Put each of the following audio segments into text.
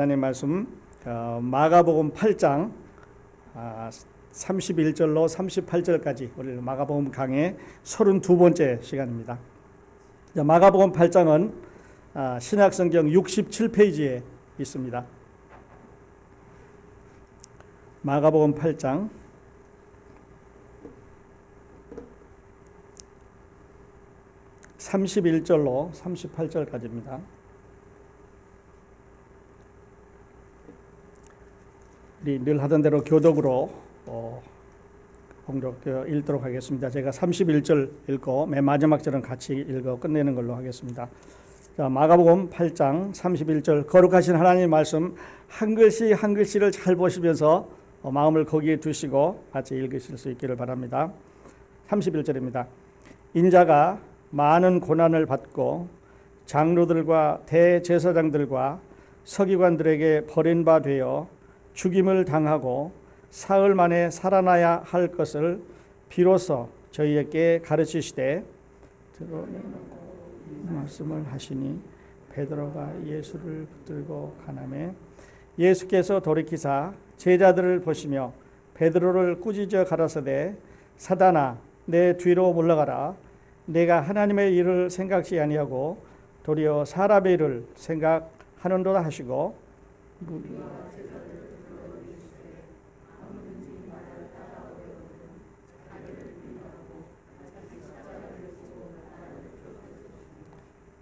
하나님 말씀 마가복음 8장 31절로 38절까지 우리 마가복음 강의 32번째 시간입니다. 마가복음 8장은 신약성경 67페이지에 있습니다. 마가복음 8장 31절로 38절까지입니다. 우리 늘 하던 대로 교독으로 공독 읽도록 하겠습니다. 제가 31절 읽고 맨 마지막 절은 같이 읽어 끝내는 걸로 하겠습니다. 자, 마가복음 8장 31절 거룩하신 하나님 말씀 한 글씨 한 글씨를 잘 보시면서 마음을 거기에 두시고 같이 읽으실 수 있기를 바랍니다. 31절입니다. 인자가 많은 고난을 받고 장로들과 대제사장들과 서기관들에게 버린 바 되어 죽임을 당하고 사흘 만에 살아나야 할 것을 비로소 저희에게 가르치시되 말씀을 하시니 베드로가 예수를 붙들고 가나매 예수께서 돌이키사 제자들을 보시며 베드로를 꾸짖어 가라사대 사단아 내 뒤로 물러가라 내가 하나님의 일을 생각지 아니하고 도리어 사람의 일을 생각하는도다 하시고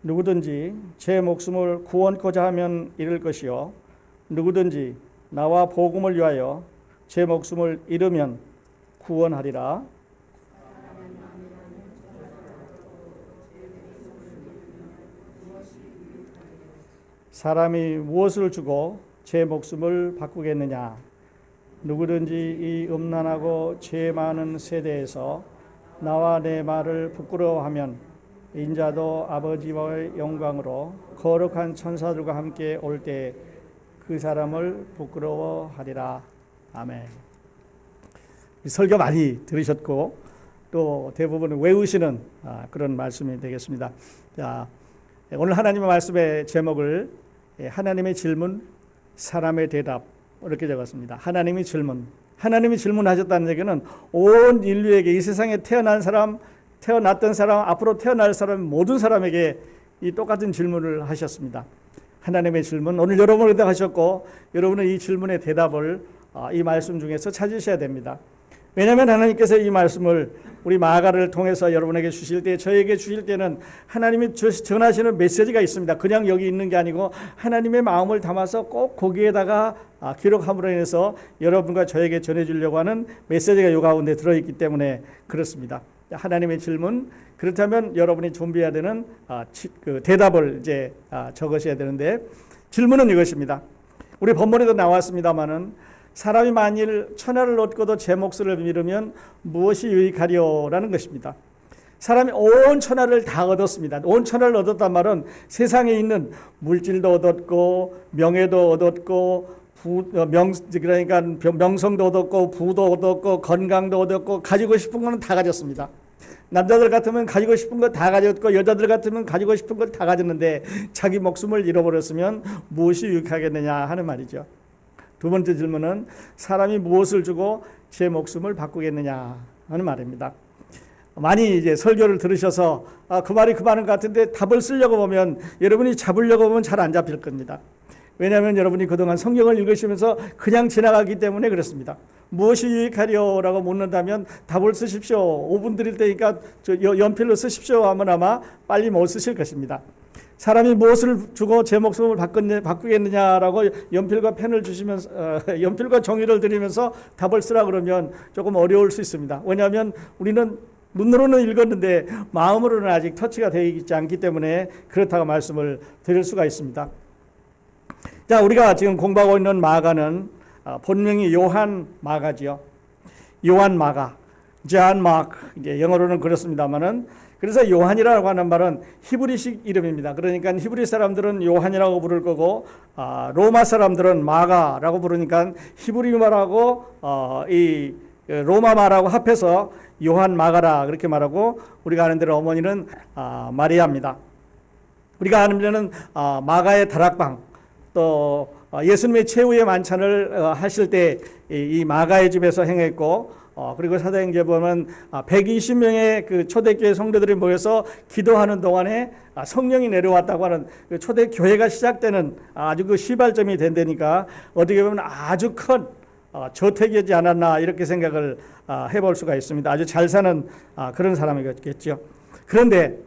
누구든지 제 목숨을 구원코자 하면 잃을 것이요 누구든지 나와 복음을 위하여 제 목숨을 잃으면 구원하리라. 사람이 무엇을 주고 제 목숨을 바꾸겠느냐? 누구든지 이 음란하고 죄 많은 세대에서 나와 내 말을 부끄러워하면 인자도 아버지의 영광으로 거룩한 천사들과 함께 올 때 그 사람을 부끄러워하리라. 아멘. 설교 많이 들으셨고 또 대부분 외우시는 그런 말씀이 되겠습니다. 자, 오늘 하나님의 말씀의 제목을 하나님의 질문, 사람의 대답 이렇게 적었습니다. 하나님이 질문하셨다는 얘기는 온 인류에게 이 세상에 태어났던 사람, 앞으로 태어날 사람 모든 사람에게 이 똑같은 질문을 하셨습니다. 하나님의 질문, 오늘 여러분에게 하셨고 여러분은 이 질문의 대답을 이 말씀 중에서 찾으셔야 됩니다. 왜냐하면 하나님께서 이 말씀을 우리 마가를 통해서 여러분에게 주실 때, 저에게 주실 때는 하나님이 전하시는 메시지가 있습니다. 그냥 여기 있는 게 아니고 하나님의 마음을 담아서 꼭 거기에다가 기록함으로 인해서 여러분과 저에게 전해주려고 하는 메시지가 이 가운데 들어있기 때문에 그렇습니다. 하나님의 질문, 그렇다면 여러분이 준비해야 되는 그 대답을 이제 적으셔야 되는데, 질문은 이것입니다. 우리 본문에도 나왔습니다마는 사람이 만일 천하를 얻고도 제 몫을 잃으면 무엇이 유익하리요라는 것입니다. 사람이 온 천하를 다 얻었습니다. 온 천하를 얻었단 말은 세상에 있는 물질도 얻었고 명예도 얻었고 그러니까 명성도 얻었고 부도 얻었고 건강도 얻었고 가지고 싶은 거는 다 가졌습니다. 남자들 같으면 가지고 싶은 거 다 가졌고 여자들 같으면 가지고 싶은 거 다 가졌는데 자기 목숨을 잃어버렸으면 무엇이 유익하겠느냐 하는 말이죠. 두 번째 질문은 사람이 무엇을 주고 제 목숨을 바꾸겠느냐 하는 말입니다. 많이 이제 설교를 들으셔서 그 말이 그 말인 것 같은데 답을 쓰려고 보면 여러분이 잡으려고 보면 잘 안 잡힐 겁니다. 왜냐하면 여러분이 그동안 성경을 읽으시면서 그냥 지나가기 때문에 그렇습니다. 무엇이 유익하리요라고 묻는다면 답을 쓰십시오. 5분 드릴 때니까 연필로 쓰십시오 하면 아마 빨리 못 쓰실 것입니다. 사람이 무엇을 주고 제 목숨을 바꾸겠느냐라고 연필과 펜을 주시면서 연필과 종이를 드리면서 답을 쓰라 그러면 조금 어려울 수 있습니다. 왜냐하면 우리는 눈으로는 읽었는데 마음으로는 아직 터치가 되어 있지 않기 때문에 그렇다고 말씀을 드릴 수가 있습니다. 자, 우리가 지금 공부하고 있는 마가는 본명이 요한 마가지요. 요한 마가, 존 마크, 이제 영어로는 그렇습니다만은 그래서 요한이라고 하는 말은 히브리식 이름입니다. 그러니까 히브리 사람들은 요한이라고 부를 거고 로마 사람들은 마가라고 부르니까 히브리 말하고 이 로마 말하고 합해서 요한 마가라 그렇게 말하고 우리가 아는 대로 어머니는 마리아입니다. 우리가 아는 데는 마가의 다락방 또 예수님의 최후의 만찬을 하실 때 이 마가의 집에서 행했고, 그리고 사도행전 보면 120명의 그 초대교회 성도들이 모여서 기도하는 동안에 성령이 내려왔다고 하는 그 초대교회가 시작되는 아주 그 시발점이 된다니까 어떻게 보면 아주 큰 저택이지 않았나 이렇게 생각을 해볼 수가 있습니다. 아주 잘 사는 그런 사람이겠죠. 그런데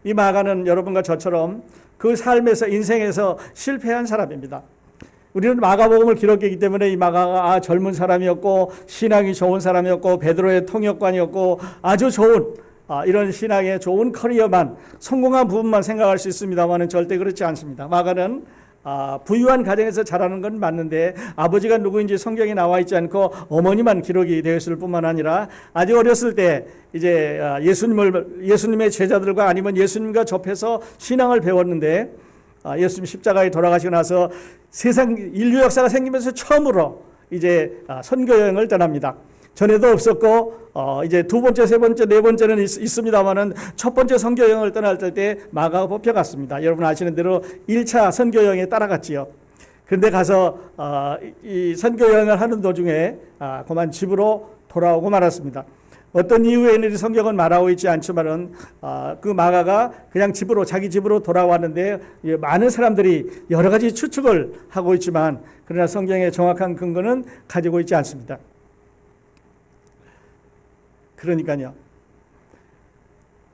이 마가는 여러분과 저처럼 그 삶에서 인생에서 실패한 사람입니다. 우리는 마가복음을 기록했기 때문에 이 마가가 젊은 사람이었고 신앙이 좋은 사람이었고 베드로의 통역관이었고 아주 좋은 이런 신앙의 좋은 커리어만 성공한 부분만 생각할 수 있습니다만은 절대 그렇지 않습니다. 마가는 부유한 가정에서 자라는 건 맞는데 아버지가 누구인지 성경에 나와 있지 않고 어머니만 기록이 되어 있을 뿐만 아니라 아주 어렸을 때 이제 예수님의 제자들과 아니면 예수님과 접해서 신앙을 배웠는데 예수님 십자가에 돌아가시고 나서 세상 인류 역사가 생기면서 처음으로 이제 선교 여행을 떠납니다. 전에도 없었고 이제 두 번째, 세 번째, 네 번째는 있습니다만은 첫 번째 선교 여행을 떠날 때 마가가 뽑혀갔습니다. 여러분 아시는 대로 1차 선교 여행에 따라갔지요. 그런데 가서 이 선교 여행을 하는 도중에 그만 집으로 돌아오고 말았습니다. 어떤 이유에는 성경은 말하고 있지 않지만은 그 마가가 그냥 자기 집으로 돌아왔는데 많은 사람들이 여러 가지 추측을 하고 있지만 그러나 성경의 정확한 근거는 가지고 있지 않습니다. 그러니까요.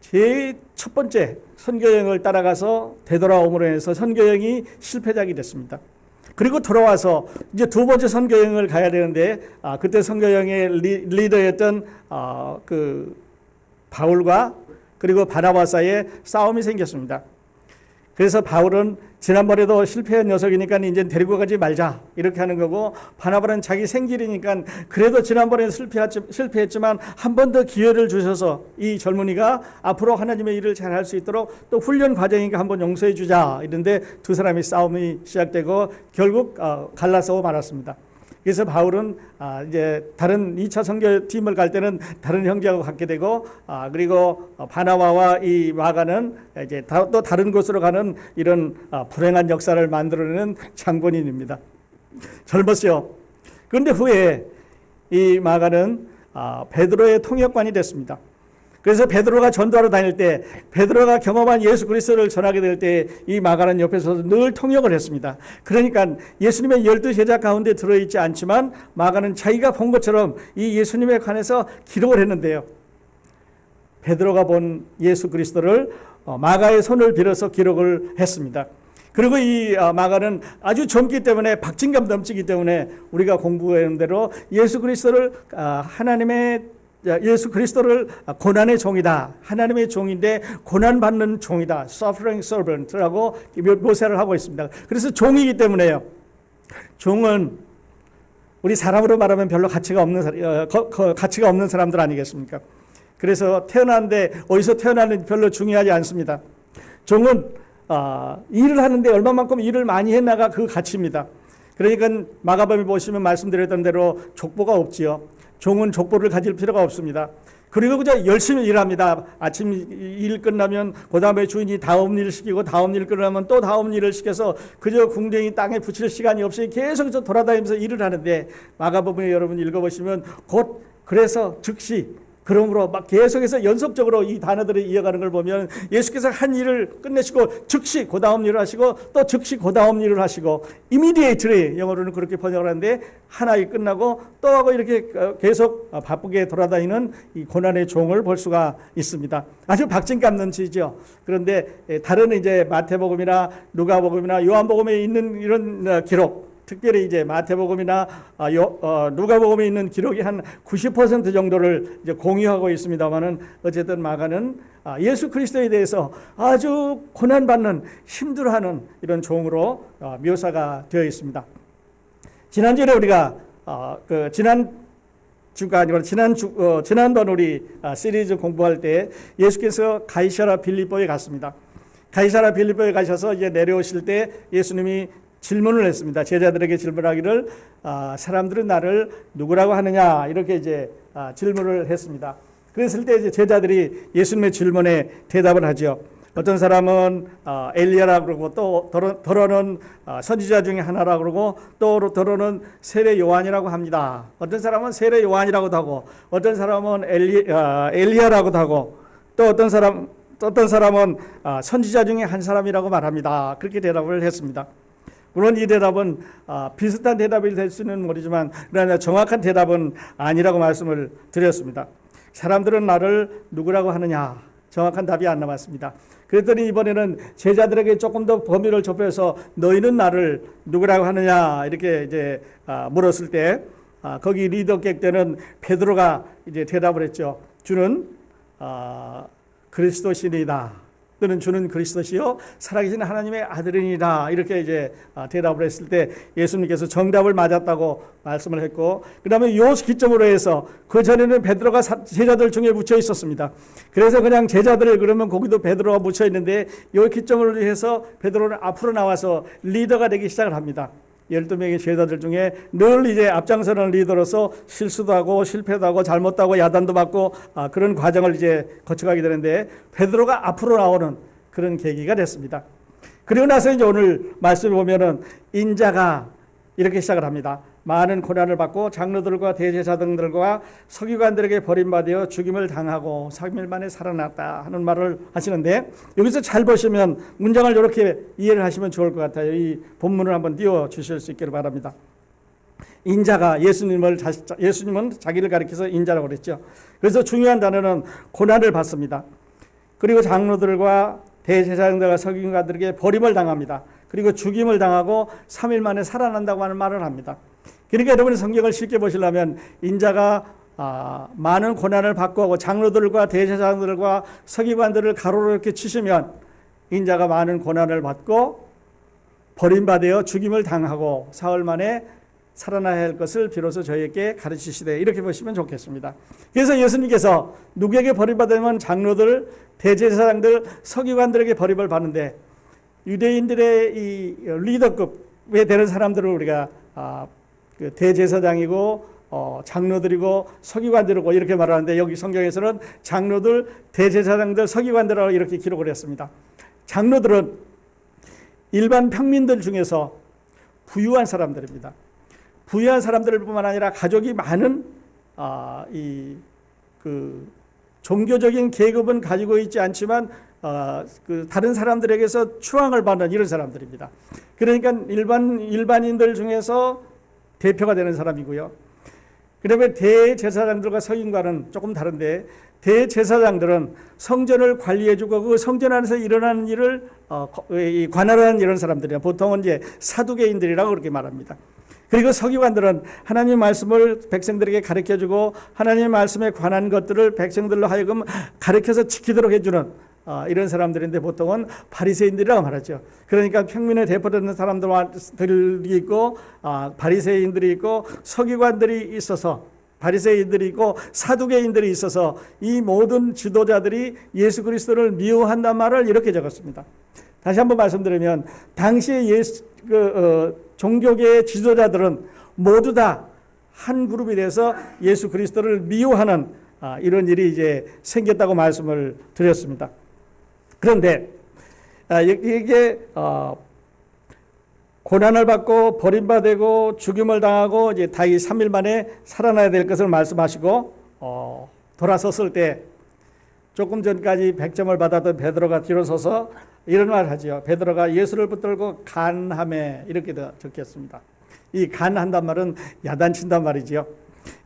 제일 첫 번째 선교여행을 따라가서 되돌아옴으로 해서 선교여행이 실패작이 됐습니다. 그리고 돌아와서 이제 두 번째 선교여행을 가야 되는데 그때 선교여행의 리더였던 그 바울과 그리고 바나바 사이에 싸움이 생겼습니다. 그래서 바울은 지난번에도 실패한 녀석이니까 이제 데리고 가지 말자 이렇게 하는 거고, 바나바는 자기 생길이니까 그래도 지난번에 실패했지만 한 번 더 기회를 주셔서 이 젊은이가 앞으로 하나님의 일을 잘할 수 있도록 또 훈련 과정이니까 한번 용서해 주자 이런데 두 사람이 싸움이 시작되고 결국 갈라서 말았습니다. 그래서 바울은 이제 다른 2차 선교팀을 갈 때는 다른 형제하고 갖게 되고, 그리고 바나바와 이 마가는 이제 또 다른 곳으로 가는 이런 불행한 역사를 만들어내는 장본인입니다. 젊었어요. 그런데 후에 이 마가는 베드로의 통역관이 됐습니다. 그래서 베드로가 전도하러 다닐 때, 베드로가 경험한 예수 그리스도를 전하게 될 때 이 마가는 옆에서 늘 통역을 했습니다. 그러니까 예수님의 12 제자 가운데 들어있지 않지만 마가는 자기가 본 것처럼 이 예수님에 관해서 기록을 했는데요. 베드로가 본 예수 그리스도를 마가의 손을 빌어서 기록을 했습니다. 그리고 이 마가는 아주 젊기 때문에 박진감 넘치기 때문에 우리가 공부한 대로 예수 그리스도를 예수 그리스도를 고난의 종이다. 하나님의 종인데 고난받는 종이다. Suffering servant라고 묘사를 하고 있습니다. 그래서 종이기 때문에요. 종은 우리 사람으로 말하면 별로 가치가 없는 사람들 아니겠습니까? 그래서 태어났는데 어디서 태어났는지 별로 중요하지 않습니다. 종은 일을 하는데 얼마만큼 일을 많이 했나가 그 가치입니다. 그러니까 마가복음에 보시면 말씀드렸던 대로 족보가 없지요. 종은 족보를 가질 필요가 없습니다. 그리고 그저 열심히 일합니다. 아침 일 끝나면 그 다음에 주인이 다음 일을 시키고 다음 일 끝나면 또 다음 일을 시켜서 그저 궁뎅이 땅에 붙일 시간이 없이 계속 돌아다니면서 일을 하는데, 마가복음에 여러분 읽어보시면 곧 그래서 즉시, 그러므로 막 계속해서 연속적으로 이 단어들을 이어가는 걸 보면 예수께서 한 일을 끝내시고 즉시 그 다음 일을 하시고 또 즉시 그 다음 일을 하시고, immediately 영어로는 그렇게 번역을 하는데 하나 일 끝나고 또 하고 이렇게 계속 바쁘게 돌아다니는 이 고난의 종을 볼 수가 있습니다. 아주 박진감 넘치죠. 그런데 다른 이제 마태복음이나 누가복음이나 요한복음에 있는 이런 기록, 특별히 이제 마태복음이나 누가복음에 있는 기록이 한 90% 정도를 이제 공유하고 있습니다만은 어쨌든 마가는 예수 그리스도에 대해서 아주 고난받는, 힘들어하는 이런 종으로 묘사가 되어 있습니다. 지난주에 우리가 지난번 우리 시리즈 공부할 때 예수께서 가이사랴 빌립보에 갔습니다. 가이사랴 빌립보에 가셔서 이제 내려오실 때 예수님이 질문을 했습니다. 제자들에게 질문하기를 사람들은 나를 누구라고 하느냐 이렇게 이제 질문을 했습니다. 그랬을 때 이제 제자들이 예수님의 질문에 대답을 하죠. 어떤 사람은 엘리야라고 그러고 또 더러는 선지자 중에 하나라고 그러고 또 더러는 세례 요한이라고 합니다. 어떤 사람은 세례 요한이라고도 하고 어떤 사람은 엘리야라고도 하고 또 어떤 사람은 선지자 중에 한 사람이라고 말합니다. 그렇게 대답을 했습니다. 물론 이 대답은 비슷한 대답이 될 수는 모르지만 그러나 정확한 대답은 아니라고 말씀을 드렸습니다. 사람들은 나를 누구라고 하느냐? 정확한 답이 안 나왔습니다. 그랬더니 이번에는 제자들에게 조금 더 범위를 좁혀서 너희는 나를 누구라고 하느냐 이렇게 이제 물었을 때 거기 리더객 때는 베드로가 이제 대답을 했죠. 주는 그리스도시니이다. 또는 주는 그리스도시요 살아계신 하나님의 아들이니라 이렇게 이제 대답을 했을 때 예수님께서 정답을 맞았다고 말씀을 했고 그다음에 요 기점으로 해서 그 전에는 베드로가 제자들 중에 묻혀 있었습니다. 그래서 그냥 제자들을 그러면 거기도 베드로가 묻혀 있는데 요 기점으로 해서 베드로는 앞으로 나와서 리더가 되기 시작을 합니다. 12명의 제자들 중에 늘 이제 앞장서는 리더로서 실수도 하고 실패도 하고 잘못도 하고 야단도 받고 그런 과정을 이제 거쳐가게 되는데 베드로가 앞으로 나오는 그런 계기가 됐습니다. 그리고 나서 이제 오늘 말씀을 보면은 인자가 이렇게 시작을 합니다. 많은 고난을 받고 장로들과 대제사장들과 서기관들에게 버림받아 죽임을 당하고 3일 만에 살아났다 하는 말을 하시는데 여기서 잘 보시면 문장을 이렇게 이해를 하시면 좋을 것 같아요. 이 본문을 한번 띄워 주실 수 있기를 바랍니다. 인자가 예수님은 자기를 가리켜서 인자라고 그랬죠. 그래서 중요한 단어는 고난을 받습니다. 그리고 장로들과 대제사장들과 서기관들에게 버림을 당합니다. 그리고 죽임을 당하고 3일 만에 살아난다고 하는 말을 합니다. 그러니까 여러분이 성경을 쉽게 보시려면 인자가 많은 고난을 받고 하고 장로들과 대제사장들과 서기관들을 가로로 이렇게 치시면 인자가 많은 고난을 받고 버림받아 죽임을 당하고 사흘 만에 살아나야 할 것을 비로소 저희에게 가르치시되 이렇게 보시면 좋겠습니다. 그래서 예수님께서 누구에게 버림받으면 장로들, 대제사장들, 서기관들에게 버림을 받는데 유대인들의 이 리더급에 되는 사람들을 우리가 그 대제사장이고 장로들이고 서기관들이고 이렇게 말하는데 여기 성경에서는 장로들, 대제사장들, 서기관들이라고 이렇게 기록을 했습니다. 장로들은 일반 평민들 중에서 부유한 사람들입니다. 부유한 사람들뿐만 아니라 가족이 많은 그 종교적인 계급은 가지고 있지 않지만 그 다른 사람들에게서 추앙을 받는 이런 사람들입니다. 그러니까 일반인들 중에서 대표가 되는 사람이고요. 그다음에 대제사장들과 서기관은 조금 다른데 대제사장들은 성전을 관리해주고 그 성전 안에서 일어나는 일을 관할하는 이런 사람들이에요. 보통은 이제 사두개인들이라고 그렇게 말합니다. 그리고 서기관들은 하나님의 말씀을 백성들에게 가르쳐주고 하나님의 말씀에 관한 것들을 백성들로 하여금 가르쳐서 지키도록 해주는 이런 사람들인데 보통은 바리새인들이라고 말하죠. 그러니까 평민에 대표되는 사람들이 있고 바리새인들이 있고 서기관들이 있어서 바리새인들이 있고 사두개인들이 있어서 이 모든 지도자들이 예수 그리스도를 미워한다는 말을 이렇게 적었습니다. 다시 한번 말씀드리면 당시에 종교계의 지도자들은 모두 다 한 그룹이 돼서 예수 그리스도를 미워하는 이런 일이 이제 생겼다고 말씀을 드렸습니다. 그런데 이게 고난을 받고 버림받고 죽임을 당하고 이제 다시 3일 만에 살아나야 될 것을 말씀하시고 돌아섰을 때 조금 전까지 100점을 받았던 베드로가 뒤로 서서 이런 말을 하죠. 베드로가 예수를 붙들고 간하매 이렇게 적혔습니다. 이 간한단 말은 야단친단 말이죠.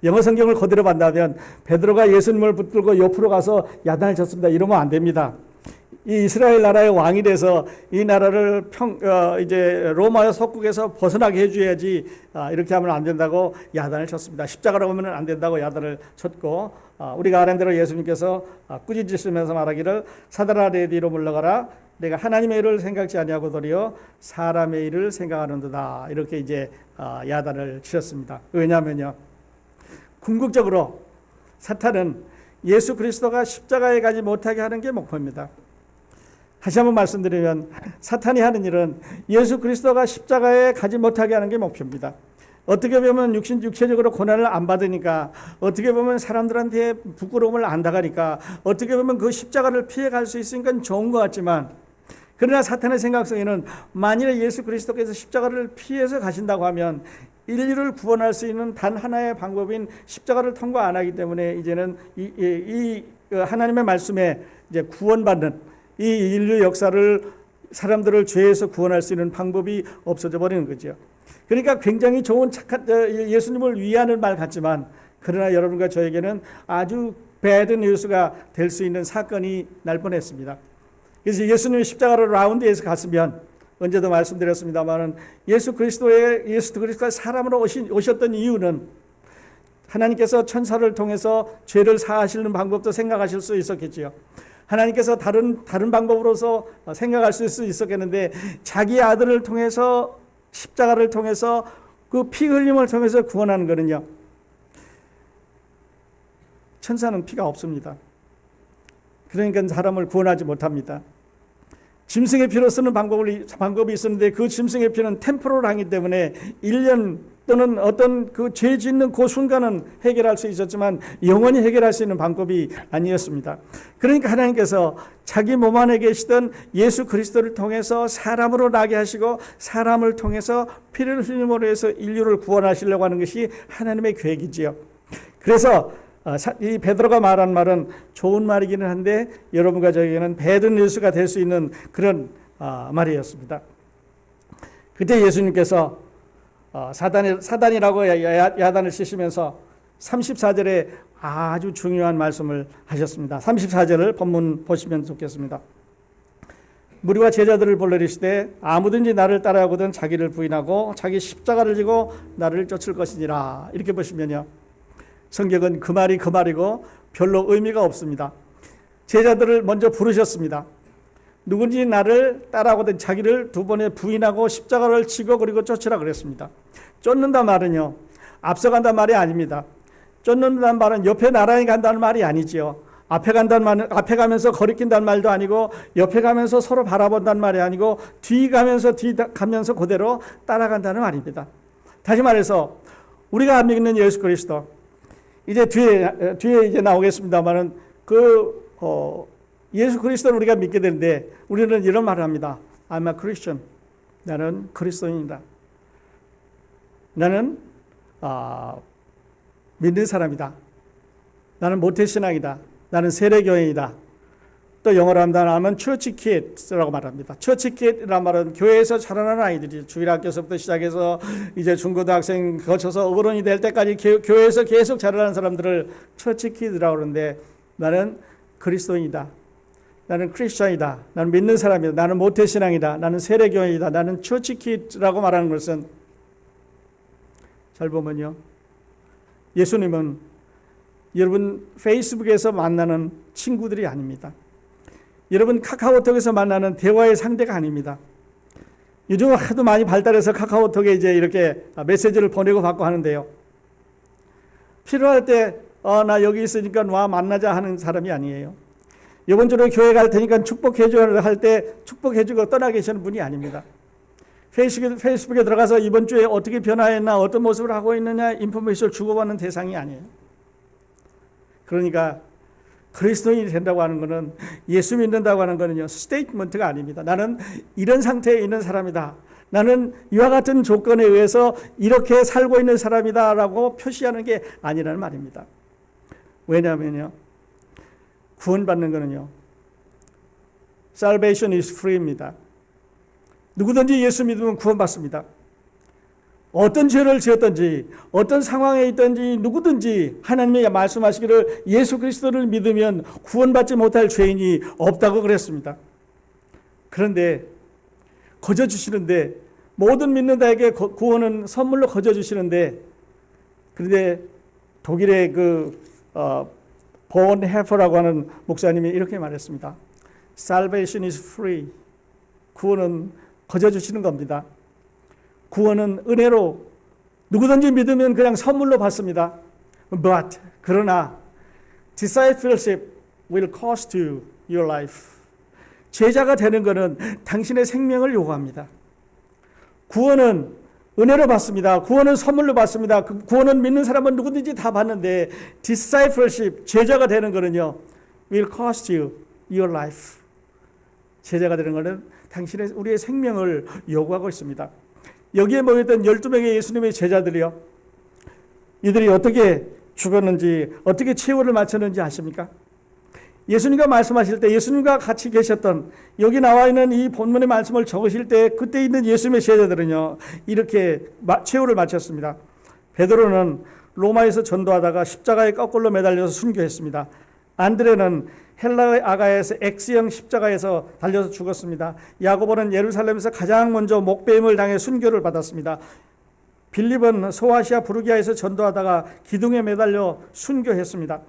영어 성경을 그대로 본다면 베드로가 예수님을 붙들고 옆으로 가서 야단을 쳤습니다. 이러면 안 됩니다. 이 이스라엘 나라의 왕이 돼서 이 나라를 이제 로마의 속국에서 벗어나게 해줘야지 이렇게 하면 안 된다고 야단을 쳤습니다. 십자가로 오면 안 된다고 야단을 쳤고 우리가 아는 대로 예수님께서 꾸짖으시면서 말하기를 사단아 내 뒤로 물러가라 내가 하나님의 일을 생각지 아니하고 도리어 사람의 일을 생각하는도다 이렇게 이제 야단을 치셨습니다. 왜냐하면요 궁극적으로 사탄은 예수 그리스도가 십자가에 가지 못하게 하는 게 목표입니다. 다시 한번 말씀드리면 사탄이 하는 일은 예수 그리스도가 십자가에 가지 못하게 하는 게 목표입니다. 어떻게 보면 육체적으로 고난을 안 받으니까, 어떻게 보면 사람들한테 부끄러움을 안 당하니까, 어떻게 보면 그 십자가를 피해갈 수 있으니까 좋은 것 같지만, 그러나 사탄의 생각 속에는 만일에 예수 그리스도께서 십자가를 피해서 가신다고 하면 인류를 구원할 수 있는 단 하나의 방법인 십자가를 통과 안 하기 때문에 이제는 이 하나님의 말씀에 이제 구원받는 이 인류 역사를, 사람들을 죄에서 구원할 수 있는 방법이 없어져 버리는 거죠. 그러니까 굉장히 좋은 착한 예수님을 위하는 말 같지만, 그러나 여러분과 저에게는 아주 배드 뉴스가 될 수 있는 사건이 날 뻔했습니다. 그래서 예수님이 십자가를 라운드에서 갔으면, 언제도 말씀드렸습니다만, 예수 그리스도가 사람으로 오셨던 이유는 하나님께서 천사를 통해서 죄를 사하시는 방법도 생각하실 수 있었겠지요. 하나님께서 다른 방법으로서 생각할 수 있었겠는데, 자기 아들을 통해서, 십자가를 통해서, 그 피 흘림을 통해서 구원하는 거는요, 천사는 피가 없습니다. 그러니까 사람을 구원하지 못합니다. 짐승의 피로 쓰는 방법이 있었는데, 그 짐승의 피는 템포럴하기 때문에 1년 또는 어떤 그 죄 짓는 그 순간은 해결할 수 있었지만 영원히 해결할 수 있는 방법이 아니었습니다. 그러니까 하나님께서 자기 몸 안에 계시던 예수 그리스도를 통해서 사람으로 나게 하시고, 사람을 통해서 피를 흘림으로 해서 인류를 구원하시려고 하는 것이 하나님의 계획이지요. 그래서 이 베드로가 말한 말은 좋은 말이기는 한데, 여러분과 저에게는 배드 뉴스가 될 수 있는 그런 말이었습니다. 그때 예수님께서 사단이라고 야단을 치시면서 34절에 아주 중요한 말씀을 하셨습니다. 34절을 본문 보시면 좋겠습니다. 무리와 제자들을 불러이르시되 아무든지 나를 따라오거든 자기를 부인하고 자기 십자가를 지고 나를 쫓을 것이니라. 이렇게 보시면요, 성경은 그 말이고 별로 의미가 없습니다. 제자들을 먼저 부르셨습니다. 누군지 나를 따라오거든 자기를 두 번에 부인하고 십자가를 지고 그리고 쫓으라 그랬습니다. 쫓는다 말은요, 앞서간다는 말이 아닙니다. 쫓는다는 말은 옆에 나란히 간다는 말이 아니지요. 앞에 가면서 거리낀다는 말도 아니고, 옆에 가면서 서로 바라본다는 말이 아니고, 뒤 가면서 그대로 따라간다는 말입니다. 다시 말해서 우리가 믿는 예수 그리스도, 이제 뒤에 이제 나오겠습니다만은 예수 그리스도를 우리가 믿게 되는데, 우리는 이런 말을 합니다. I'm a Christian. 나는 그리스도인이다. 나는 믿는 사람이다. 나는 모태신앙이다. 나는 세례교인이다. 또 영어로 하면 church kids라고 말합니다. church kid라는 말은 교회에서 자라나는 아이들이, 주일학교에서부터 시작해서 이제 중고등학생 거쳐서 어른이 될 때까지 교회에서 계속 자라나는 사람들을 church kid라고 그러는데, 나는 그리스도인이다. 나는 크리스천이다. 나는 믿는 사람이다. 나는 모태신앙이다. 나는 세례교인이다. 나는 church kid라고 말하는 것은, 잘 보면요, 예수님은 여러분 페이스북에서 만나는 친구들이 아닙니다. 여러분 카카오톡에서 만나는 대화의 상대가 아닙니다. 요즘 하도 많이 발달해서 카카오톡에 이제 이렇게 메시지를 보내고 받고 하는데요, 필요할 때 나 여기 있으니까 와 만나자 하는 사람이 아니에요. 이번 주로 교회 갈 테니까 축복해줘 할 때 축복해주고 떠나 계시는 분이 아닙니다. 페이스북에 들어가서 이번 주에 어떻게 변화했나, 어떤 모습을 하고 있느냐 인포메이션을 주고받는 대상이 아니에요. 그러니까 그리스도인이 된다고 하는 것은, 예수 믿는다고 하는 것은요, 스테이트먼트가 아닙니다. 나는 이런 상태에 있는 사람이다. 나는 이와 같은 조건에 의해서 이렇게 살고 있는 사람이다라고 표시하는 게 아니라는 말입니다. 왜냐하면요, 구원받는 것은요, salvation is free입니다. 누구든지 예수 믿으면 구원받습니다. 어떤 죄를 지었든지, 어떤 상황에 있든지, 누구든지 하나님이 말씀하시기를 예수 그리스도를 믿으면 구원받지 못할 죄인이 없다고 그랬습니다. 그런데 거저 주시는데, 모든 믿는 자에게 구원은 선물로 거저 주시는데, 그런데 독일의 본 헤퍼라고 하는 목사님이 이렇게 말했습니다. Salvation is free. 구원은 거저 주시는 겁니다. 구원은 은혜로 누구든지 믿으면 그냥 선물로 받습니다. But 그러나 discipleship will cost you your life. 제자가 되는 것은 당신의 생명을 요구합니다. 구원은 은혜로 받습니다. 구원은 선물로 받습니다. 그 구원은 믿는 사람은 누구든지 다 받는데 discipleship, 제자가 되는 거는요, will cost you your life. 제자가 되는 것은 당신의 우리의 생명을 요구하고 있습니다. 여기에 모였던 12명의 예수님의 제자들이요, 이들이 어떻게 죽었는지, 어떻게 최후를 마쳤는지 아십니까? 예수님과 말씀하실 때, 예수님과 같이 계셨던, 여기 나와 있는 이 본문의 말씀을 적으실 때 그때 있는 예수님의 제자들은요, 이렇게 최후를 마쳤습니다. 베드로는 로마에서 전도하다가 십자가에 거꾸로 매달려서 순교했습니다. 안드레는 헬라의 아가야에서 X형 십자가에서 달려서 죽었습니다. 야고보는 예루살렘에서 가장 먼저 목배임을 당해 순교를 받았습니다. 빌립은 소아시아 부르기아에서 전도하다가 기둥에 매달려 순교했습니다.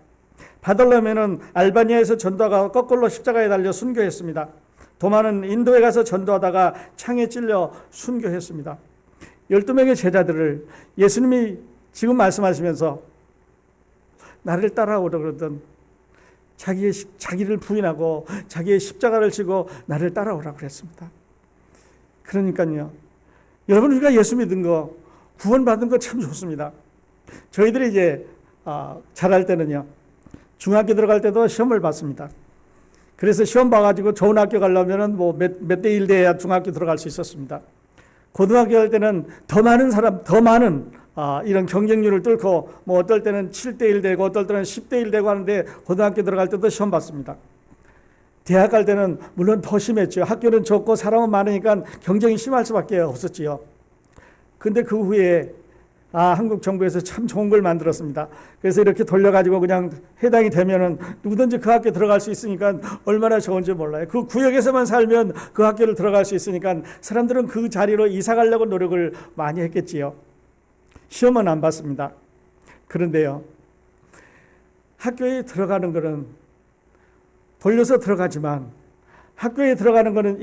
바돌로메는 알바니아에서 전도하다가 거꾸로 십자가에 달려 순교했습니다. 도마는 인도에 가서 전도하다가 창에 찔려 순교했습니다. 12명의 제자들을 예수님이 지금 말씀하시면서 나를 따라오라 그러던 자기를 부인하고 자기의 십자가를 지고 나를 따라오라 그랬습니다. 그러니까요, 여러분, 우리가 예수 믿은 거, 구원받은 거 참 좋습니다. 저희들이 이제 잘할 때는요, 중학교 들어갈 때도 시험을 봤습니다. 그래서 시험 봐가지고 좋은 학교 가려면은 뭐 몇 대 1 돼야 중학교 들어갈 수 있었습니다. 고등학교 할 때는 더 많은 이런 경쟁률을 뚫고 뭐 어떨 때는 7대 1 되고 어떨 때는 10대 1 되고 하는데 고등학교 들어갈 때도 시험 봤습니다. 대학 갈 때는 물론 더 심했죠. 학교는 적고 사람은 많으니까 경쟁이 심할 수밖에 없었지요. 근데 그 후에 한국 정부에서 참 좋은 걸 만들었습니다. 그래서 이렇게 돌려가지고 그냥 해당이 되면은 누구든지 그 학교 들어갈 수 있으니까 얼마나 좋은지 몰라요. 그 구역에서만 살면 그 학교를 들어갈 수 있으니까 사람들은 그 자리로 이사 가려고 노력을 많이 했겠지요. 시험은 안 봤습니다. 그런데요, 학교에 들어가는 것은 돌려서 들어가지만, 학교에 들어가는 것은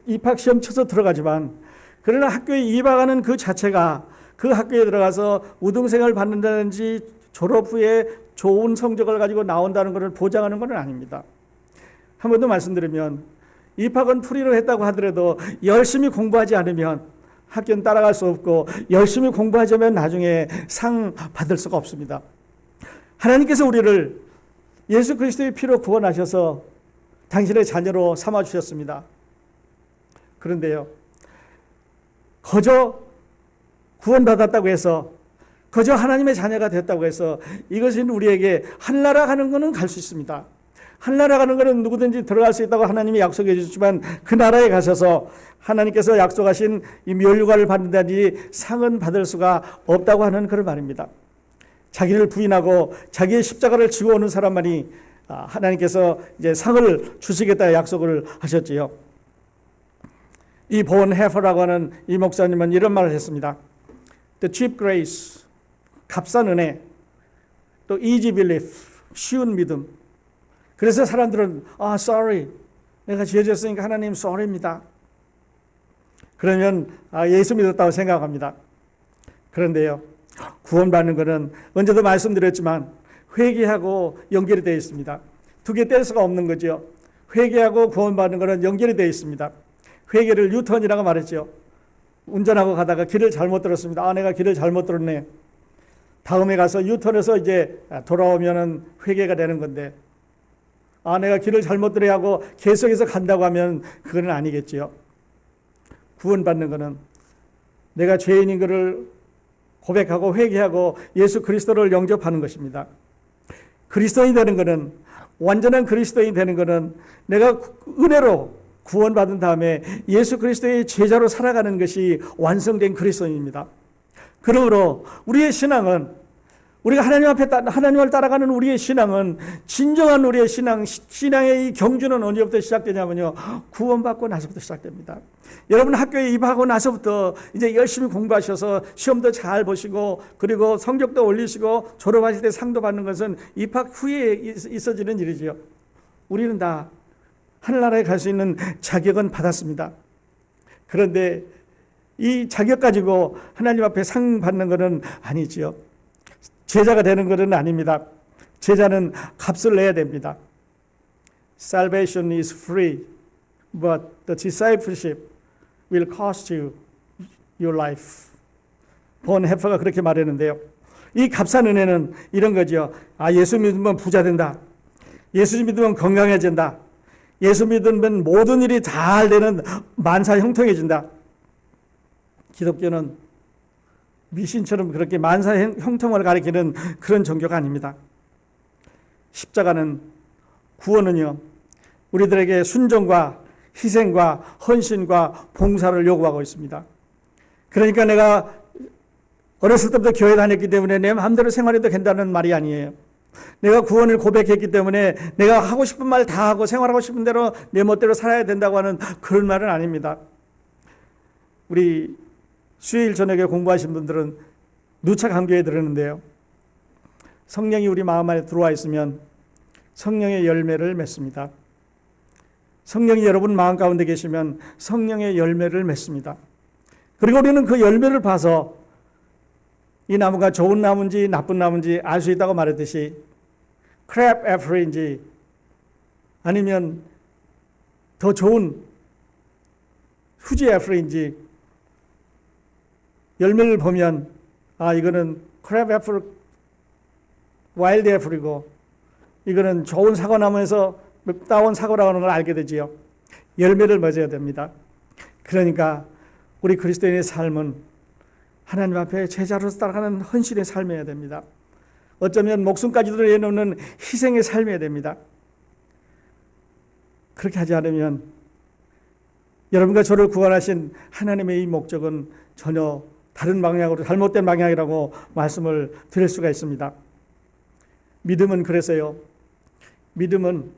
입학 시험 쳐서 들어가지만, 그러나 학교에 입학하는 그 자체가 그 학교에 들어가서 우등생을 받는다든지 졸업 후에 좋은 성적을 가지고 나온다는 것을 보장하는 것은 아닙니다. 한 번 더 말씀드리면, 입학은 프리로 했다고 하더라도 열심히 공부하지 않으면 학교는 따라갈 수 없고, 열심히 공부하자면 나중에 상 받을 수가 없습니다. 하나님께서 우리를 예수 그리스도의 피로 구원하셔서 당신의 자녀로 삼아주셨습니다. 그런데요, 거저 구원받았다고 해서, 거저 하나님의 자녀가 됐다고 해서 이것은 우리에게 하늘나라 가는 것은 갈 수 있습니다. 하늘나라 가는 것은 누구든지 들어갈 수 있다고 하나님이 약속해 주셨지만, 그 나라에 가셔서 하나님께서 약속하신 이 멸류관을 받는다니 상은 받을 수가 없다고 하는 그런 말입니다. 자기를 부인하고 자기의 십자가를 지고 오는 사람만이 하나님께서 이제 상을 주시겠다 약속을 하셨지요. 이 본 해퍼라고 하는 이 목사님은 이런 말을 했습니다. The cheap grace, 값싼 은혜, 또 easy belief, 쉬운 믿음. 그래서 사람들은 sorry, 내가 죄졌으니까 하나님 sorry입니다. 그러면 예수 믿었다고 생각합니다. 그런데요, 구원받는 것은 언제도 말씀드렸지만 회개하고 연결이 되어 있습니다. 두 개 뗄 수가 없는 거죠. 회개하고 구원받는 것은 연결이 되어 있습니다. 회개를 유턴이라고 말했죠. 운전하고 가다가 길을 잘못 들었습니다. 내가 길을 잘못 들었네. 다음에 가서 유턴해서 이제 돌아오면은 회개가 되는 건데, 내가 길을 잘못 들어야 하고 계속해서 간다고 하면 그건 아니겠지요. 구원받는 것은 내가 죄인인 것을 고백하고 회개하고 예수 그리스도를 영접하는 것입니다. 그리스도인이 되는 것은, 완전한 그리스도인이 되는 것은 내가 은혜로 구원받은 다음에 예수 그리스도의 제자로 살아가는 것이 완성된 그리스도인입니다. 그러므로 우리의 신앙은, 우리가 하나님을 따라가는 우리의 신앙은, 진정한 우리의 신앙의 이 경주는 언제부터 시작되냐면요, 구원받고 나서부터 시작됩니다. 여러분 학교에 입학하고 나서부터 이제 열심히 공부하셔서 시험도 잘 보시고, 그리고 성적도 올리시고 졸업하실 때 상도 받는 것은 입학 후에 있어지는 일이지요. 우리는 다 하늘나라에 갈 수 있는 자격은 받았습니다. 그런데 이 자격 가지고 하나님 앞에 상 받는 것은 아니지요. 제자가 되는 것은 아닙니다. 제자는 값을 내야 됩니다. Salvation is free, but the discipleship will cost you your life. 본헤퍼가 그렇게 말했는데요. 이 값싼 은혜는 이런 거죠. 예수 믿으면 부자 된다. 예수 믿으면 건강해진다. 예수 믿으면 모든 일이 잘 되는 만사 형통해진다. 기독교는 미신처럼 그렇게 만사 형통을 가리키는 그런 종교가 아닙니다. 십자가는, 구원은요, 우리들에게 순종과 희생과 헌신과 봉사를 요구하고 있습니다. 그러니까 내가 어렸을 때부터 교회 다녔기 때문에 내 마음대로 생활해도 된다는 말이 아니에요. 내가 구원을 고백했기 때문에 내가 하고 싶은 말 다 하고 생활하고 싶은 대로 내 멋대로 살아야 된다고 하는 그런 말은 아닙니다. 우리 수요일 저녁에 공부하신 분들은 누차 강조해 드렸는데요. 성령이 우리 마음 안에 들어와 있으면 성령의 열매를 맺습니다. 성령이 여러분 마음 가운데 계시면 성령의 열매를 맺습니다. 그리고 우리는 그 열매를 봐서 이 나무가 좋은 나무인지 나쁜 나무인지 알 수 있다고 말했듯이 크랩 애플인지 아니면 더 좋은 후지 애플인지 열매를 보면 이거는 크랩 애플 와일드 애플이고 이거는 좋은 사과나무에서 따온 사과라고 하는 걸 알게 되지요. 열매를 맺어야 됩니다. 그러니까 우리 그리스도인의 삶은 하나님 앞에 제자로서 따라가는 헌신의 삶이어야 됩니다. 어쩌면 목숨까지도 내놓는 희생의 삶이어야 됩니다. 그렇게 하지 않으면 여러분과 저를 구원하신 하나님의 이 목적은 전혀 다른 방향으로 잘못된 방향이라고 말씀을 드릴 수가 있습니다. 믿음은 그래서요. 믿음은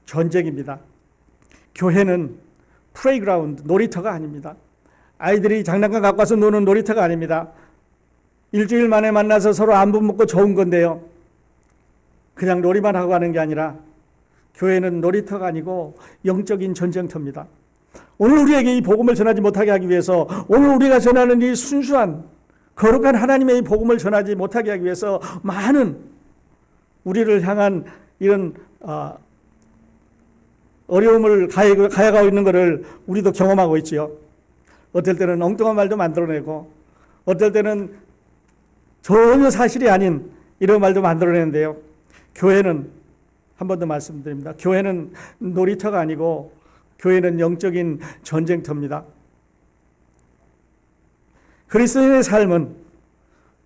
전쟁입니다. 교회는 플레이그라운드, 놀이터가 아닙니다. 아이들이 장난감 갖고 와서 노는 놀이터가 아닙니다. 일주일 만에 만나서 서로 안부 묻고 좋은 건데요. 그냥 놀이만 하고 가는 게 아니라 교회는 놀이터가 아니고 영적인 전쟁터입니다. 오늘 우리에게 이 복음을 전하지 못하게 하기 위해서, 오늘 우리가 전하는 이 순수한 거룩한 하나님의 이 복음을 전하지 못하게 하기 위해서 많은 우리를 향한 이런 어려움을 가해가고 있는 것을 우리도 경험하고 있지요. 어떨 때는 엉뚱한 말도 만들어내고 어떨 때는 전혀 사실이 아닌 이런 말도 만들어내는데요. 교회는 한 번 더 말씀드립니다. 교회는 놀이터가 아니고 교회는 영적인 전쟁터입니다. 그리스도인의 삶은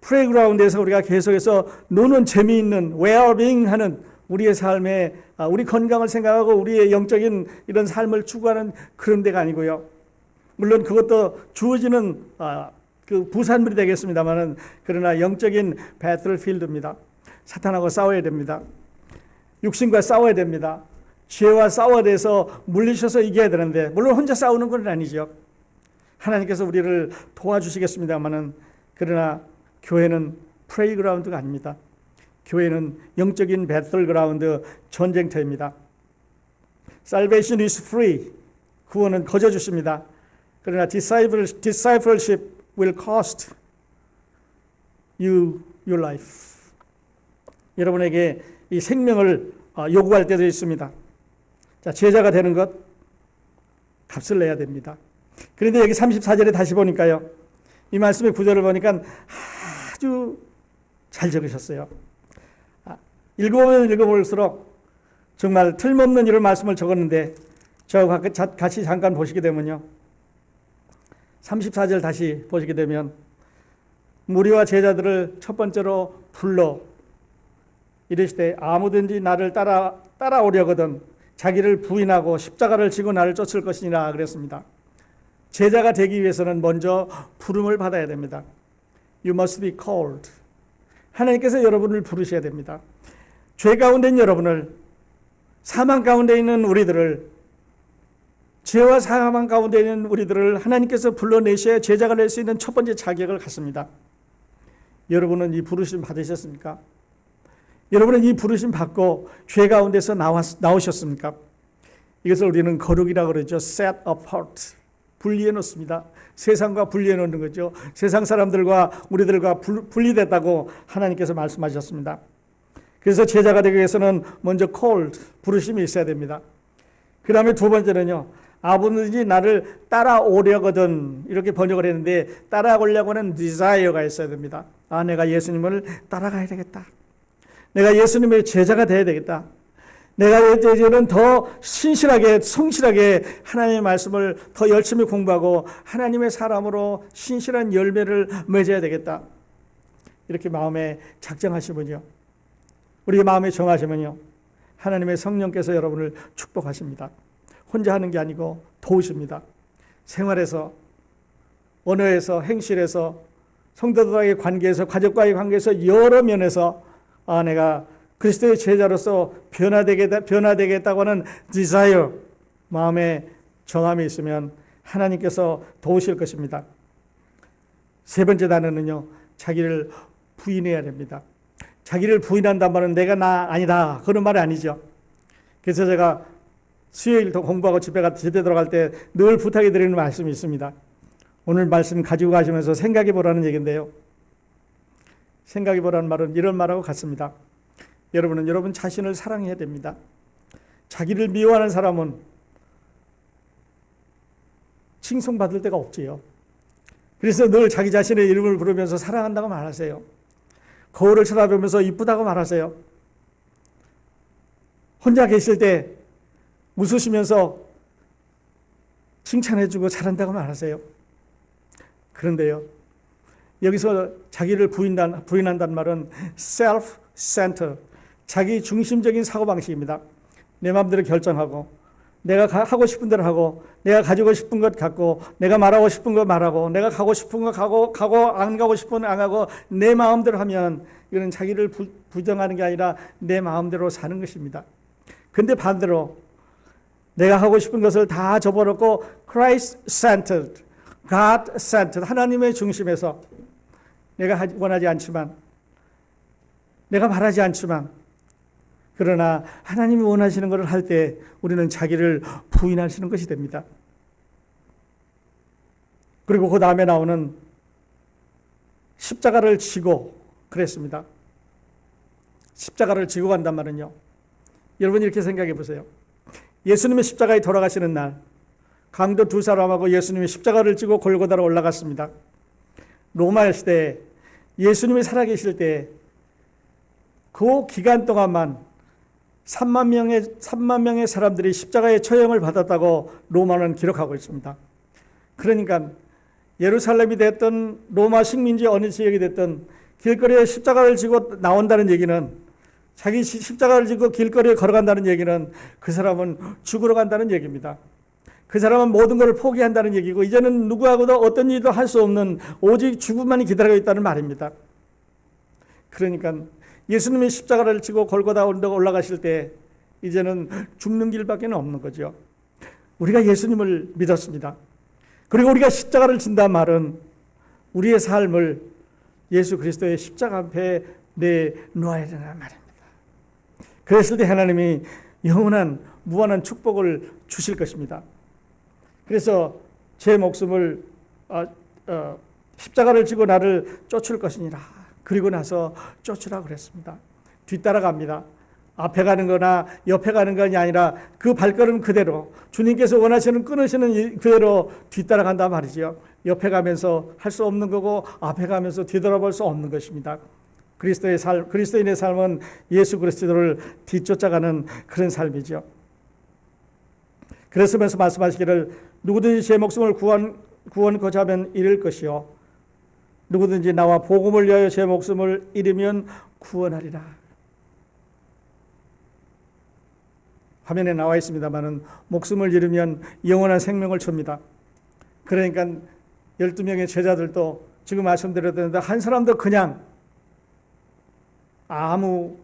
플레이그라운드에서 우리가 계속해서 노는 재미있는 웰빙 하는 우리의 삶에 우리 건강을 생각하고 우리의 영적인 이런 삶을 추구하는 그런 데가 아니고요. 물론 그것도 주어지는 그 부산물이 되겠습니다만은 그러나 영적인 배틀필드입니다. 사탄하고 싸워야 됩니다. 육신과 싸워야 됩니다. 죄와 싸워야 돼서 물리셔서 이겨야 되는데 물론 혼자 싸우는 건 아니죠. 하나님께서 우리를 도와주시겠습니다만은 그러나 교회는 플레이그라운드가 아닙니다. 교회는 영적인 배틀그라운드 전쟁터입니다. Salvation is free. 구원은 거저 주십니다. 그러나 discipleship will cost you your life. 여러분에게 이 생명을 요구할 때도 있습니다. 자, 제자가 되는 것 값을 내야 됩니다. 그런데 여기 34절에 다시 보니까요. 이 말씀의 구절을 보니까 아주 잘 적으셨어요. 읽어보면 읽어볼수록 정말 틀림없는 이런 말씀을 적었는데 저와 같이 잠깐 보시게 되면요. 34절 다시 보시게 되면 무리와 제자들을 첫 번째로 불러 이르시되 아무든지 나를 따라오려거든 자기를 부인하고 십자가를 지고 나를 쫓을 것이니라 그랬습니다. 제자가 되기 위해서는 먼저 부름을 받아야 됩니다. You must be called. 하나님께서 여러분을 부르셔야 됩니다. 죄 가운데 있는 여러분을, 사망 가운데 있는 우리들을, 죄와 사망 가운데 있는 우리들을 하나님께서 불러내셔야 제자가 될 수 있는 첫 번째 자격을 갖습니다. 여러분은 이 부르심 받으셨습니까? 여러분은 이 부르심 받고 죄 가운데서 나오셨습니까? 이것을 우리는 거룩이라고 그러죠. Set apart. 분리해 놓습니다. 세상과 분리해 놓는 거죠. 세상 사람들과 우리들과 분리됐다고 하나님께서 말씀하셨습니다. 그래서 제자가 되기 위해서는 먼저 called, 부르심이 있어야 됩니다. 그 다음에 두 번째는요. 아버지 나를 따라오려거든. 이렇게 번역을 했는데 따라오려고 하는 desire가 있어야 됩니다. 아, 내가 예수님을 따라가야 되겠다. 내가 예수님의 제자가 돼야 되겠다. 내가 이제는 더 신실하게, 성실하게 하나님의 말씀을 더 열심히 공부하고 하나님의 사람으로 신실한 열매를 맺어야 되겠다. 이렇게 마음에 작정하시면요, 우리 마음에 정하시면요, 하나님의 성령께서 여러분을 축복하십니다. 혼자 하는 게 아니고 도우십니다. 생활에서, 언어에서, 행실에서, 성도들과의 관계에서, 가족과의 관계에서 여러 면에서 아, 내가 그리스도의 제자로서 변화되겠다고 하는 desire, 마음에 정함이 있으면 하나님께서 도우실 것입니다. 세 번째 단어는요, 자기를 부인해야 됩니다. 자기를 부인한단 말은 내가 나 아니다, 그런 말이 아니죠. 그래서 제가 수요일도 공부하고 집에 들어갈 때 늘 부탁해 드리는 말씀이 있습니다. 오늘 말씀 가지고 가시면서 생각해 보라는 얘기인데요. 생각해 보라는 말은 이런 말하고 같습니다. 여러분은 여러분 자신을 사랑해야 됩니다. 자기를 미워하는 사람은 칭송받을 데가 없지요. 그래서 늘 자기 자신의 이름을 부르면서 사랑한다고 말하세요. 거울을 쳐다보면서 이쁘다고 말하세요. 혼자 계실 때 웃으시면서 칭찬해주고 잘한다고 말하세요. 그런데요, 여기서 자기를 부인한다는 말은 self-centered, 자기 중심적인 사고방식입니다. 내 마음대로 결정하고, 내가 하고 싶은 대로 하고, 내가 가지고 싶은 것 갖고, 내가 말하고 싶은 거 말하고, 내가 가고 싶은 거 가고, 안 가고 싶은 거 안 가고, 내 마음대로 하면 이거는 자기를 부정하는 게 아니라 내 마음대로 사는 것입니다. 근데 반대로 내가 하고 싶은 것을 다 접어놓고 Christ-centered, God-centered, 하나님의 중심에서 내가 원하지 않지만, 내가 바라지 않지만, 그러나 하나님이 원하시는 것을 할 때 우리는 자기를 부인하시는 것이 됩니다. 그리고 그 다음에 나오는 십자가를 지고 그랬습니다. 십자가를 지고 간단 말은요, 여러분 이렇게 생각해 보세요. 예수님의 십자가에 돌아가시는 날, 강도 두 사람하고 예수님이 십자가를 지고 골고다로 올라갔습니다. 로마 시대에 예수님이 살아계실 때 그 기간 동안만 3만 명의 사람들이 십자가의 처형을 받았다고 로마는 기록하고 있습니다. 그러니까 예루살렘이 됐든 로마 식민지 어느 지역이 됐든 길거리에 십자가를 지고 나온다는 얘기는, 자기 십자가를 지고 길거리에 걸어간다는 얘기는 그 사람은 죽으러 간다는 얘기입니다. 그 사람은 모든 것을 포기한다는 얘기고, 이제는 누구하고도 어떤 일도 할 수 없는 오직 죽음만이 기다리고 있다는 말입니다. 그러니까 예수님이 십자가를 지고 골고다 언덕 올라가실 때 이제는 죽는 길밖에 없는 거죠. 우리가 예수님을 믿었습니다. 그리고 우리가 십자가를 진다는 말은 우리의 삶을 예수 그리스도의 십자가 앞에 내놓아야 된다는 말입니다. 그랬을 때 하나님이 영원한 무한한 축복을 주실 것입니다. 그래서 제 목숨을 십자가를 지고 나를 쫓을 것이니라. 그리고 나서 쫓으라 그랬습니다. 뒤따라갑니다. 앞에 가는 거나 옆에 가는 것이 아니라 그 발걸음 그대로, 주님께서 원하시는 끊으시는 그대로 뒤따라간단 말이죠. 옆에 가면서 할 수 없는 거고 앞에 가면서 뒤돌아볼 수 없는 것입니다. 그리스도인의 삶은 예수 그리스도를 뒤쫓아가는 그런 삶이죠. 그래서면서 말씀하시기를 누구든지 제 목숨을 구원코자 하면 잃을 것이요, 누구든지 나와 복음을 위하여 제 목숨을 잃으면 구원하리라. 화면에 나와 있습니다마는 목숨을 잃으면 영원한 생명을 줍니다. 그러니까 12명의 제자들도 지금 말씀드렸는데 한 사람도 그냥 아무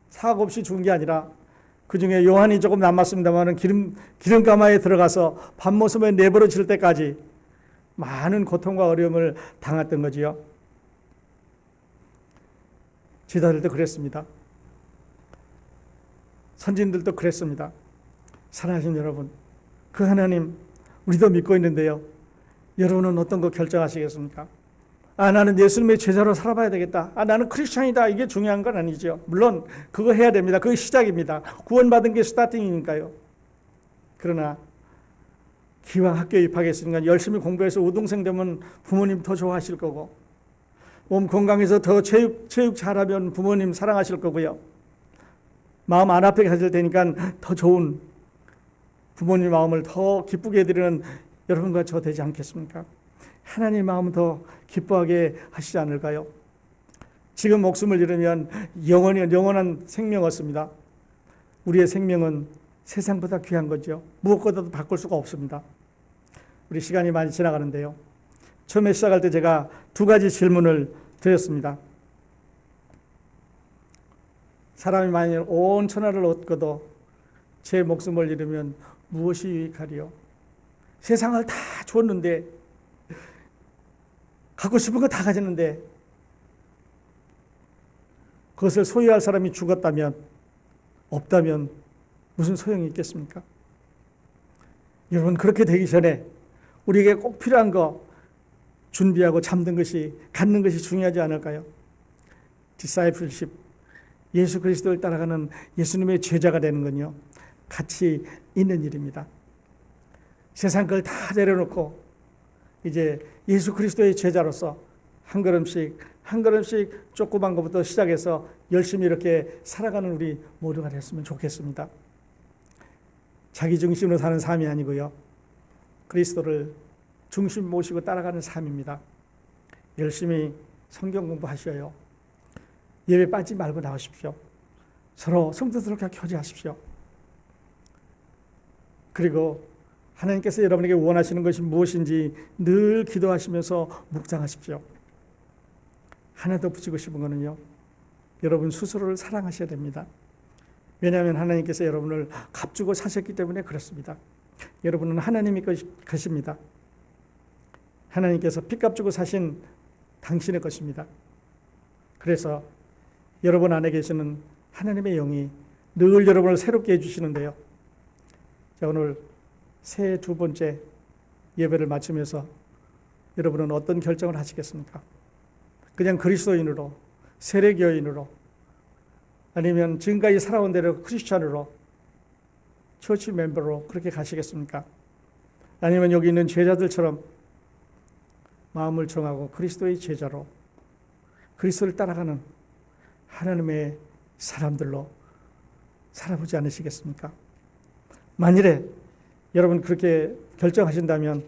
사고 없이 죽은 게 아니라, 그 중에 요한이 조금 남았습니다마는 기름가마에 들어가서 밤모습에 내버려질 때까지 많은 고통과 어려움을 당했던 거지요. 제자들도 그랬습니다. 선진들도 그랬습니다. 사랑하신 여러분, 그 하나님 우리도 믿고 있는데요, 여러분은 어떤 거 결정하시겠습니까? 아, 나는 예수님의 제자로 살아봐야 되겠다. 아, 나는 크리스찬이다. 이게 중요한 건 아니죠. 물론 그거 해야 됩니다. 그게 시작입니다. 구원받은 게 스타팅이니까요. 그러나 기왕 학교에 입학했으니까 열심히 공부해서 우등생 되면 부모님 더 좋아하실 거고, 몸 건강해서 더 체육 잘하면 부모님 사랑하실 거고요. 마음 안 아프게 하실 테니까 더 좋은 부모님 마음을 더 기쁘게 해드리는 여러분과 저 되지 않겠습니까? 하나님 마음은 더 기뻐하게 하시지 않을까요? 지금 목숨을 잃으면 영원한 생명 얻습니다. 우리의 생명은 세상보다 귀한 거죠. 무엇보다도 바꿀 수가 없습니다. 우리 시간이 많이 지나가는데요. 처음에 시작할 때 제가 두 가지 질문을 드렸습니다. 사람이 만일 온 천하를 얻고도 제 목숨을 잃으면 무엇이 유익하리요? 세상을 다 줬는데, 갖고 싶은 거 다 가졌는데 그것을 소유할 사람이 죽었다면, 없다면 무슨 소용이 있겠습니까? 여러분, 그렇게 되기 전에 우리에게 꼭 필요한 거 준비하고 갖는 것이 중요하지 않을까요? 디사이플십, 예수 그리스도를 따라가는 예수님의 제자가 되는 건요, 가치 있는 일입니다. 세상 걸 다 내려놓고 이제 예수 그리스도의 제자로서 한 걸음씩 조그만 것부터 시작해서 열심히 이렇게 살아가는 우리 모두가 됐으면 좋겠습니다. 자기 중심으로 사는 삶이 아니고요, 그리스도를 중심 모시고 따라가는 삶입니다. 열심히 성경 공부하셔요. 예배 빠지지 말고 나오십시오. 서로 성도스럽게 교제하십시오. 그리고 하나님께서 여러분에게 원하시는 것이 무엇인지 늘 기도하시면서 묵상하십시오. 하나 더 붙이고 싶은 것은요, 여러분 스스로를 사랑하셔야 됩니다. 왜냐하면 하나님께서 여러분을 값주고 사셨기 때문에 그렇습니다. 여러분은 하나님의 것입니다. 하나님께서 피값 주고 사신 당신의 것입니다. 그래서 여러분 안에 계시는 하나님의 영이 늘 여러분을 새롭게 해주시는데요. 자, 오늘 새해 두 번째 예배를 마치면서 여러분은 어떤 결정을 하시겠습니까? 그냥 그리스도인으로, 세례교인으로, 아니면 지금까지 살아온 대로 크리스찬으로, 처치 멤버로 그렇게 가시겠습니까? 아니면 여기 있는 제자들처럼 마음을 정하고 그리스도의 제자로, 그리스도를 따라가는 하나님의 사람들로 살아보지 않으시겠습니까? 만일에 여러분 그렇게 결정하신다면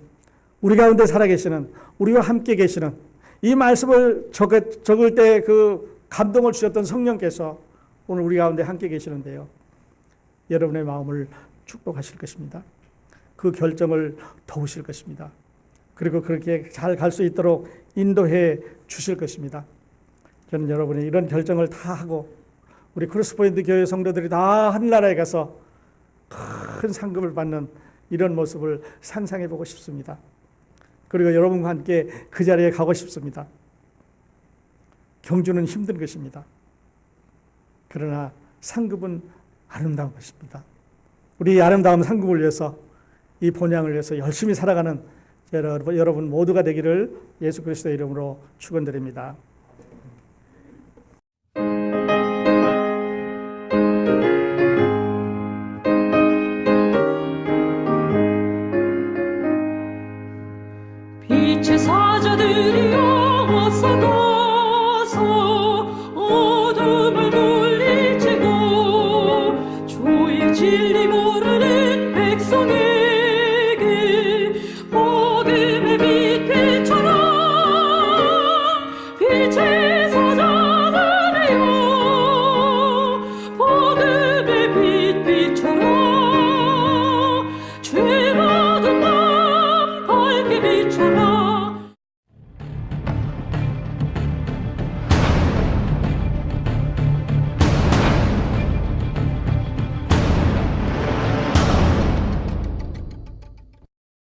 우리 가운데 살아계시는, 우리와 함께 계시는, 이 말씀을 적을 때 그 감동을 주셨던 성령께서 오늘 우리 가운데 함께 계시는데요, 여러분의 마음을 축복하실 것입니다. 그 결정을 도우실 것입니다. 그리고 그렇게 잘 갈 수 있도록 인도해 주실 것입니다. 저는 여러분이 이런 결정을 다 하고 우리 크로스포인트 교회 성도들이 다 하늘나라에 가서 큰 상급을 받는 이런 모습을 상상해 보고 싶습니다. 그리고 여러분과 함께 그 자리에 가고 싶습니다. 경주는 힘든 것입니다. 그러나 상급은 아름다운 것입니다. 우리 아름다운 상급을 위해서, 이 본향을 위해서 열심히 살아가는 여러분 모두가 되기를 예수 그리스도의 이름으로 축원드립니다.